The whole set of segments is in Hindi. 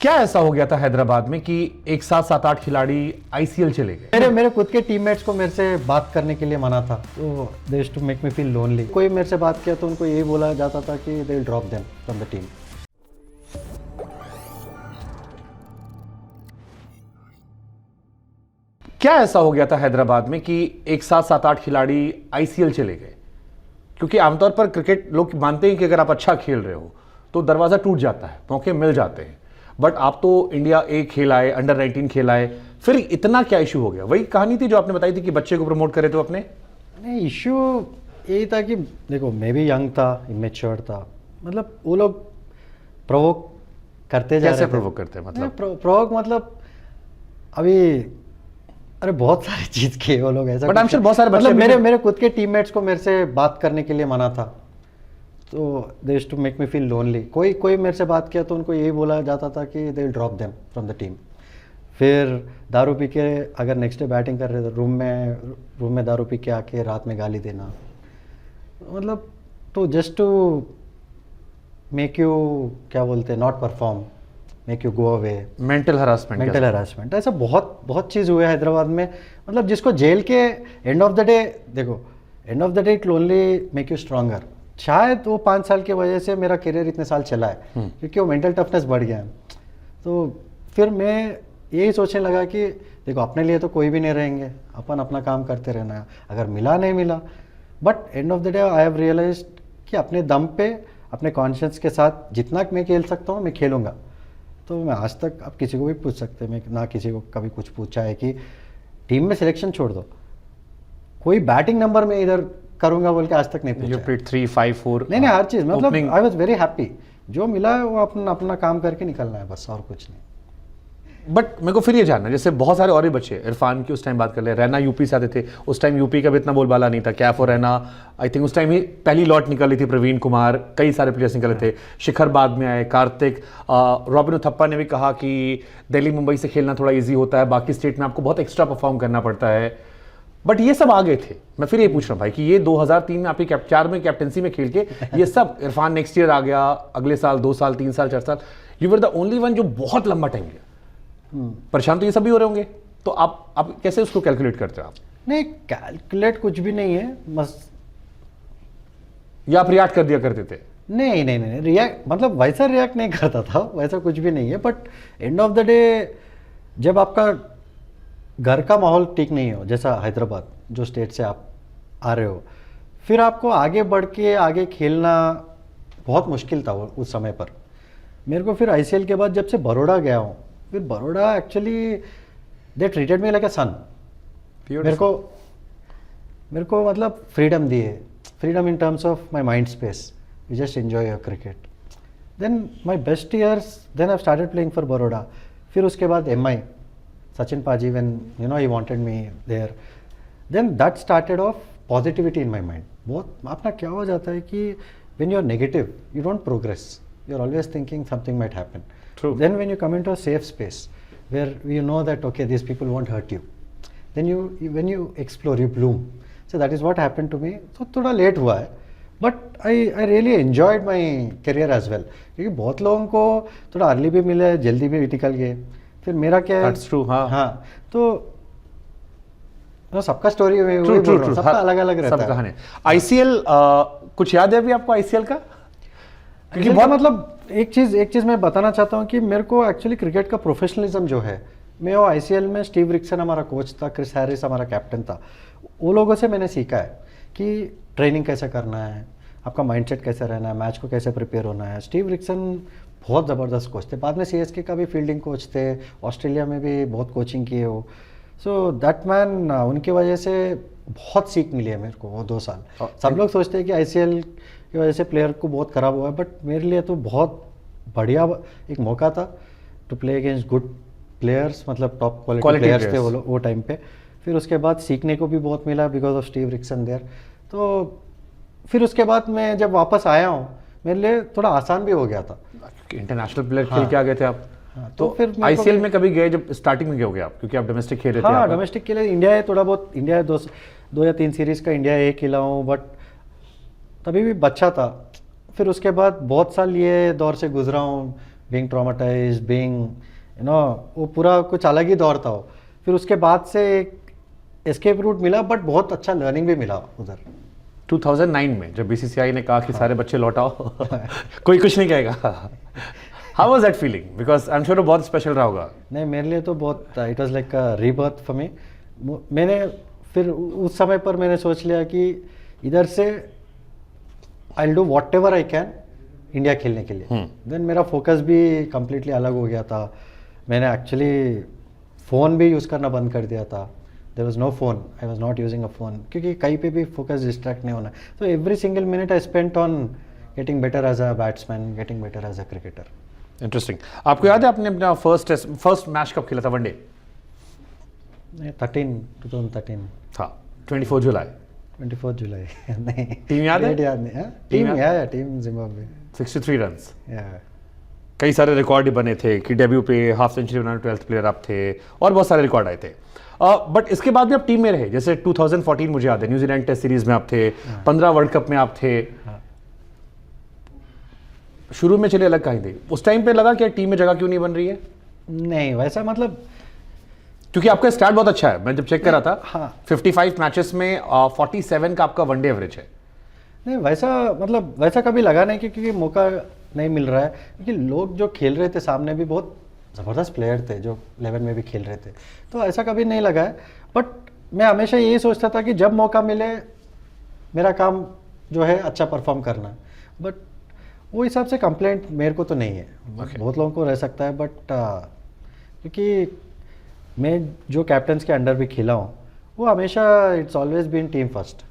क्या ऐसा हो गया था हैदराबाद में कि एक साथ 7-8 खिलाड़ी आईसीएल चले गए? मेरे खुद के टीममेट्स को मेरे से बात करने के लिए मना था, तो they used to make me feel lonely. कोई मेरे से बात किया तो उनको यही बोला जाता था कि they will drop them from the team. क्या ऐसा हो गया था हैदराबाद में कि एक साथ 7-8 खिलाड़ी आईसीएल चले गए? क्योंकि आमतौर पर क्रिकेट लोग मानते हैं कि अगर आप अच्छा खेल रहे हो तो दरवाजा टूट जाता है, मौके मिल जाते हैं, बट आप तो इंडिया ए खेल आए, अंडर 19 खेल आए, फिर इतना क्या इशू हो गया? वही कहानी थी जो आपने बताई थी कि बच्चे को प्रमोट करे तो अपने। नहीं, इशू यही था कि देखो मैं भी यंग था, इमेच्योर था, मतलब वो लोग प्रोवोक करते जा रहे थे। कैसे प्रोवोक करते हैं मतलब? प्रोवोक मतलब अभी अरे बहुत सारी चीज किए वो लोग, ऐसा बट आई एम श्योर बहुत सारे बच्चे मतलब मेरे खुद के टीममेट्स को मेरे से बात करने के लिए मना था, तो they used to make me feel lonely. कोई मेरे से बात किया तो उनको यही बोला जाता था कि they will drop them from the team. फिर दारू पी के अगर नेक्स्ट डे बैटिंग कर रहे थे, रूम में दारू पी के आके रात में गाली देना, मतलब तो जस्ट टू मेक यू क्या बोलते हैं, not perform, make you go away. Mental harassment ऐसा बहुत चीज़ हुआ है हैदराबाद में, मतलब जिसको जेल के एंड ऑफ द डे, देखो and of the day it will only make you stronger. शायद वो 5 साल की वजह से मेरा करियर इतने साल चला है, क्योंकि वो मेंटल टफनेस बढ़ गया है। तो फिर मैं यही सोचने लगा कि देखो अपने लिए तो कोई भी नहीं रहेंगे, अपन अपना काम करते रहना है, अगर मिला नहीं मिला, but end of the day I have realised कि अपने दम पे अपने कॉन्शियस के साथ जितना मैं खेल सकता हूँ मैं खेलूँगा। तो मैं आज तक आप किसी को भी पूछ सकते हैं, मैं ना किसी को कभी कुछ पूछा है कि टीम में सिलेक्शन छोड़ दो, कोई बैटिंग नंबर में इधर करूंगा बोल के आज तक नहीं पूछा। 3, 5, 4 नहीं हर चीज़, मतलब आई वाज वेरी हैप्पी, जो मिला है वो अपना काम करके निकलना है बस, और कुछ नहीं। बट मेरे को फिर ये जानना, जैसे बहुत सारे और भी बच्चे, इरफान की उस टाइम बात कर ले, रैना यूपी से आते थे, उस टाइम यूपी का भी इतना बोलबाला नहीं था, कैफ और रैना आई थिंक उस टाइम ही पहली लॉट निकली थी, प्रवीण कुमार, कई सारे प्लेयर्स निकले थे, शिखर बाद में आए, कार्तिक, रॉबिन उथप्पा ने भी कहा कि दिल्ली मुंबई से खेलना थोड़ा ईजी होता है, बाकी स्टेट में आपको बहुत एक्स्ट्रा परफॉर्म करना पड़ता है, बट ये सब आ गए थे। मैं फिर ये पूछ रहा हूँ भाई कि ये 2003 में आपकी 4 में कैप्टनसी में खेल के ये सब, इरफान नेक्स्ट ईयर आ गया, अगले साल 2 साल 3 साल 4 साल, you were the only one जो बहुत लंबा टाइम लिया। परेशान तो ये सब भी हो रहे होंगे, तो आप कैसे उसको कैलकुलेट करते हो? आप नहीं, कैलकुलेट कुछ भी नहीं है, बस या आप रिएक्ट कर दिया करते थे? नहीं, रिएक्ट मतलब वैसा रिएक्ट नहीं करता था, वैसा कुछ भी नहीं है, but end of the day जब आपका घर का माहौल ठीक नहीं हो, जैसा हैदराबाद जो स्टेट से आप आ रहे हो, फिर आपको आगे बढ़ के आगे खेलना बहुत मुश्किल था उस समय पर। मेरे को फिर आईसीएल के बाद जब से बड़ौदा गया हूँ, फिर Baroda actually they treated me like a son. मेरे को मतलब फ्रीडम दिए, freedom in terms of my mind space, you just enjoy your cricket. Then my best years, then I started playing for Baroda. फिर उसके बाद MI, Sachin Paji, when you know he wanted me there, then that started off positivity in my mind. बहुत अपना क्या हो जाता है कि when you are negative, you don't progress. You are always thinking something might happen. True. Then when you come into a safe space where you know that okay, these people won't hurt you, then when you explore, you bloom. So that is what happened to me. तो थोड़ा लेट हुआ है, but I really enjoyed my career as well. क्योंकि बहुत लोगों को थोड़ा अर्ली भी मिले, जल्दी भी निकल गए। फिर मेरा क्या है, That's true, हाँ, तो सबका स्टोरी सबका अलग अलग रहता है, कहानी। आईसीएल कुछ याद है अभी आपको आईसीएल का? क्योंकि बहुत मतलब एक चीज मैं बताना चाहता हूँ कि मेरे को एक्चुअली क्रिकेट का प्रोफेशनलिज्म जो है, मैं वो आईसीएल में स्टीव रिक्सन हमारा कोच था, क्रिस हैरिस हमारा कैप्टन था, वो लोगों से मैंने सीखा है कि ट्रेनिंग कैसे करना है, आपका माइंडसेट कैसे रहना है, मैच को कैसे प्रिपेयर होना है। स्टीव रिक्सन बहुत ज़बरदस्त कोच थे, बाद में CSK का भी फील्डिंग कोच थे, ऑस्ट्रेलिया में भी बहुत कोचिंग किए हो। सो दैट मैन, उनकी वजह से बहुत सीख मिली है मेरे को वो 2 साल। सब लोग सोचते हैं कि आईसीएल की वजह से प्लेयर को बहुत ख़राब हुआ है, बट मेरे लिए तो बहुत बढ़िया एक मौका था to play against good players, मतलब टॉप क्वालिटी प्लेयर्स थे वो टाइम पे। फिर उसके बाद सीखने को भी बहुत मिला because of Steve Rixon there. तो फिर उसके बाद मैं जब वापस आया हूँ, मेरे लिए थोड़ा आसान भी हो गया था, इंटरनेशनल प्लेयर खेल के आ गए थे आप। तो फिर आईसीएल में कभी गए जब स्टार्टिंग में गए आप, क्योंकि आप डोमेस्टिक खेल रहे थे? हाँ, डोमेस्टिक खेले, इंडिया है थोड़ा बहुत, इंडिया 2 या 3 सीरीज का इंडिया एक खेला हूँ, बट तभी भी बच्चा था। फिर उसके बाद बहुत साल ये दौर से गुजरा हूँ बीइंग ट्रॉमेटाइज्ड, बीइंग वो पूरा कुछ अलग ही दौर था वो। फिर उसके बाद से एक एस्केप रूट मिला, बट बहुत अच्छा लर्निंग भी मिला उधर। 2009 में जब बीसीसीआई ने कहा कि सारे बच्चे लौटाओ कोई कुछ नहीं कहेगा, how was that feeling? Because I am sure बहुत स्पेशल रहा होगा। नहीं, मेरे लिए तो बहुत, it was like a rebirth for me. मैंने फिर उस समय पर मैंने सोच लिया कि इधर से I will do what ever I can India खेलने के लिए। देन मेरा फोकस भी कम्प्लीटली अलग हो गया था। मैंने एक्चुअली फ़ोन भी यूज़ करना बंद कर दिया था। There was no phone, I was not using a phone, क्योंकि कहीं पे भी फोकस डिस्ट्रैक्ट नहीं होना। तो every single minute I spent on getting better as a batsman, getting better as a cricketer. Interesting. आपको याद है आपने अपना फर्स्ट मैच कब खेला था वनडे? 2013 था 24 जुलाई। 24 जुलाई नहीं, टीम याद है? डेट याद नहीं। हाँ? Team team Zimbabwe. 63 रन्स। या कई सारे रिकॉर्ड ही बने थे कि डेब्यू पे हाफ सेंचुरी बनाने 12th प्लेयर आप थे, और बहुत सारे रिकॉर्ड आए थे। बट इसके बाद भी आप टीम में रहे। जैसे 2014 मुझे याद है, न्यूजीलैंड टेस्ट सीरीज में आप थे, 15 वर्ल्ड कप में आप थे। शुरू में चले अलग कहीं थी, उस टाइम पे लगा कि टीम में जगह क्यों नहीं बन रही है? नहीं, वैसा मतलब क्योंकि आपका स्टार्ट बहुत अच्छा है, मैं जब चेक कर रहा था। हाँ। 55 मैचेस में 47 का आपका वनडे एवरेज है। नहीं, वैसा मतलब वैसा कभी लगा नहीं कि क्योंकि मौका नहीं मिल रहा है, क्योंकि लोग जो खेल रहे थे सामने भी बहुत ज़बरदस्त प्लेयर थे जो 11 में भी खेल रहे थे, तो ऐसा कभी नहीं लगा है। बट मैं हमेशा यही सोचता था कि जब मौका मिले मेरा काम जो है अच्छा परफॉर्म करना। बट वो हिसाब से कंप्लेंट मेरे को तो नहीं है। बहुत लोगों को रह सकता है, बट क्योंकि मैं जो कैप्टन्स के अंडर भी खेला हूँ वो हमेशा it's always been team first.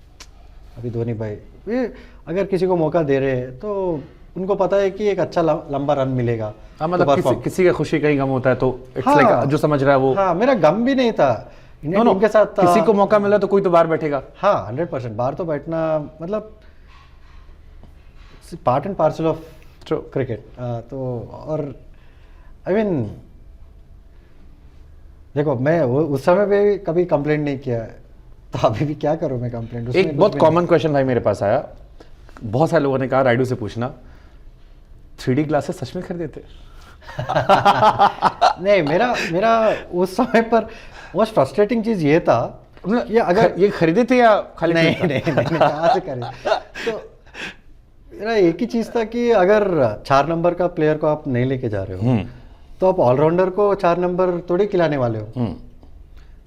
अभी धोनी भाई ये अगर किसी को मौका दे रहे हैं तो उनको पता है कि एक अच्छा लंबा रन मिलेगा। मतलब किसी का खुशी कहीं गम होता है तो इट्स लाइक जो समझ रहा है वो। हाँ, मेरा गम भी नहीं था, इंडियन टीम के साथ था। किसी को मौका मिला तो कोई तो बाहर बैठेगा। हाँ, 100% बाहर तो बैठना मतलब part and parcel of cricket. तो और आई मीन देखो, मैं उस समय पे कभी कंप्लेंट नहीं किया है, तो अभी भी क्या करूं मैं कंप्लेंट। एक बहुत कॉमन क्वेश्चन भाई मेरे पास आया, बहुत सारे लोगों ने कहा राइडू से पूछना, 3D ग्लासेस सच में खरीदे थे? नहीं, मेरा उस समय पर मोस्ट फ्रस्ट्रेटिंग चीज ये था कि अगर ये खरीदे थे या खाली नहीं कहाँ से खरीदे। तो मेरा एक ही चीज था कि अगर 4 नंबर का प्लेयर को आप नहीं लेके जा रहे हो तो आप ऑलराउंडर को 4 नंबर थोड़ी खिलाने वाले हो।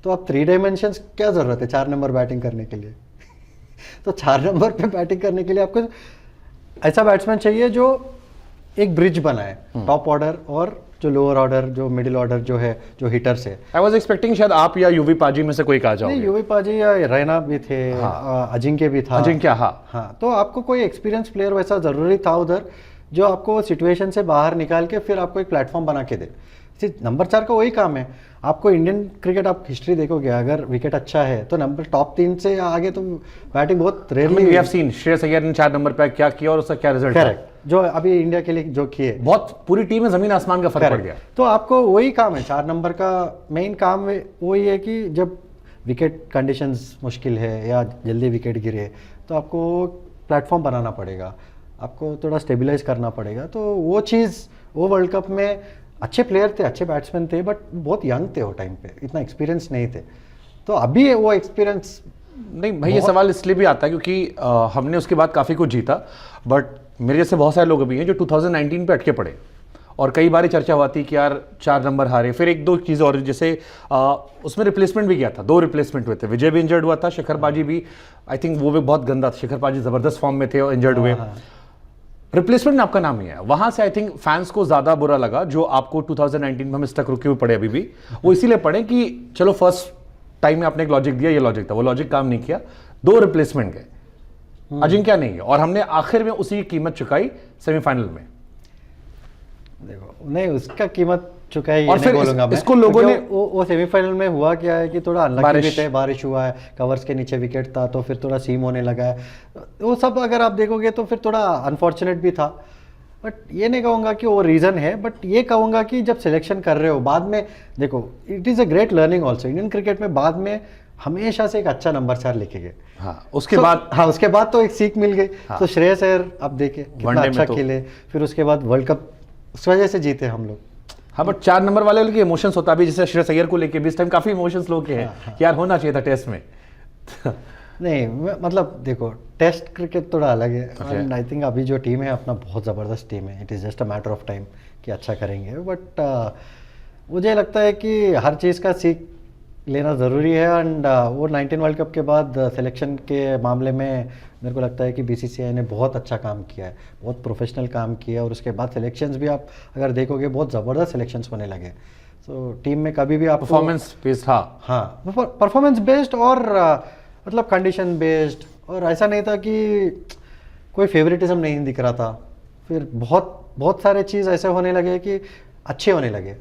तो आप 3 डायमेंशंस क्या जरूरत है 4 नंबर बैटिंग करने के लिए? तो 4 नंबर पे बैटिंग करने के लिए आपको ऐसा बैट्समैन चाहिए जो एक ब्रिज बनाए टॉप ऑर्डर और जो लोअर ऑर्डर, जो मिडिल ऑर्डर जो है, जो हिटर्स है। आई वाज एक्सपेक्टिंग शायद आप या यूवी पाजी में से कोई कहा जाओगे। नहीं, यूवी पाजी या रैना भी थे। हाँ। अजिंक्य भी था। अजिंक्य, हाँ। तो आपको कोई एक्सपीरियंस प्लेयर वैसा जरूरी था उधर जो आपको सिचुएशन से बाहर निकाल के फिर आपको एक प्लेटफॉर्म बना के दे। नंबर 4 का वही काम है। आपको इंडियन क्रिकेट आप हिस्ट्री देखोगे, अगर विकेट अच्छा है तो नंबर टॉप 3 से आगे तो बैटिंग बहुत rarely. We have seen Shreyas Iyer ने 4 नंबर पे क्या किया और उसका क्या रिजल्ट है। जो अभी इंडिया के लिए जो किए, बहुत पूरी टीम में जमीन आसमान का फर्क पड़ गया। तो आपको वही काम है, 4 नंबर का मेन काम वही है कि जब विकेट कंडीशंस मुश्किल है या जल्दी विकेट गिरे तो आपको प्लेटफॉर्म बनाना पड़ेगा, आपको थोड़ा स्टेबलाइज करना पड़ेगा। तो वो चीज़ वो वर्ल्ड कप में अच्छे प्लेयर थे, अच्छे बैट्समैन थे, बट बहुत यंग थे वो टाइम पे, इतना एक्सपीरियंस नहीं थे। तो अभी वो एक्सपीरियंस नहीं भाई, ये सवाल इसलिए भी आता है क्योंकि हमने उसके बाद काफ़ी कुछ जीता, बट मेरे जैसे बहुत सारे लोग अभी हैं जो 2019 पे अटके पड़े और कई बार चर्चा हुआ थी कि यार 4 नंबर हारे। फिर 1-2 चीज़ और, जैसे उसमें रिप्लेसमेंट भी किया था, 2 रिप्लेसमेंट हुए थे। विजय भी इंजर्ड हुआ था, शिखर पाजी भी, आई थिंक वो भी बहुत गंदा था। शिखर पाजी ज़बरदस्त फॉर्म में थे और इंजर्ड हुए। रिप्लेसमेंट में आपका नाम ही है। वहां से आई थिंक फैंस को ज्यादा बुरा लगा जो आपको 2019 में हम इस तक रुके हुए पड़े अभी भी, वो इसीलिए पड़े कि चलो फर्स्ट टाइम में आपने एक लॉजिक दिया, ये लॉजिक था, वो लॉजिक काम नहीं किया, 2 रिप्लेसमेंट गए, अजिंक्य नहीं है, और हमने आखिर में उसी की कीमत चुकाई सेमीफाइनल में। देखो, नहीं उसका कीमत चुकाई और फिर बोलूंगा मैं, इसको लोगों ने वो सेमीफाइनल में हुआ क्या है कि थोड़ा अनलकी भी थे, बारिश हुआ है, कवर्स के नीचे विकेट था तो फिर थोड़ा सीम होने लगा है, वो सब अगर आप देखोगे तो फिर थोड़ा अनफॉर्चुनेट भी था। बट ये नहीं कहूँगा कि वो रीज़न है, बट ये कहूँगा कि जब सिलेक्शन कर रहे हो बाद में, देखो it is a great learning also. Indian cricket में बाद में हमेशा से एक अच्छा नंबर 4 लेके गए। उसके बाद तो एक सीख मिल गई। तो श्रेयस अय्यर आप देखे कितना अच्छा खेले, फिर उसके बाद वर्ल्ड कप उस वजह से जीते हम लोग। हाँ बट 4 नंबर वाले के इमोशंस होता भी, जैसे श्रेयस अय्यर को लेके भी इस टाइम काफी इमोशंस लोग के हैं कि यार होना चाहिए था टेस्ट में। नहीं मतलब देखो, टेस्ट क्रिकेट थोड़ा अलग है, एंड आई थिंक अभी जो टीम है अपना बहुत ज़बरदस्त टीम है, it is just a matter of time कि अच्छा करेंगे। बट मुझे लगता है कि हर चीज़ का सीख लेना ज़रूरी है, एंड वो 19 वर्ल्ड कप के बाद सिलेक्शन के मामले में मेरे को लगता है कि बीसीसीआई ने बहुत अच्छा काम किया है, बहुत प्रोफेशनल काम किया, और उसके बाद सिलेक्शंस भी आप अगर देखोगे बहुत ज़बरदस्त सिलेक्शंस होने लगे। सो टीम में कभी भी आप परफॉर्मेंस बेस्ड, हाँ परफॉर्मेंस बेस्ड और मतलब कंडीशन बेस्ड, और ऐसा नहीं था कि कोई फेवरेटिज्म नहीं दिख रहा था। फिर बहुत बहुत सारे चीज़ ऐसे होने लगे कि अच्छे होने लगे,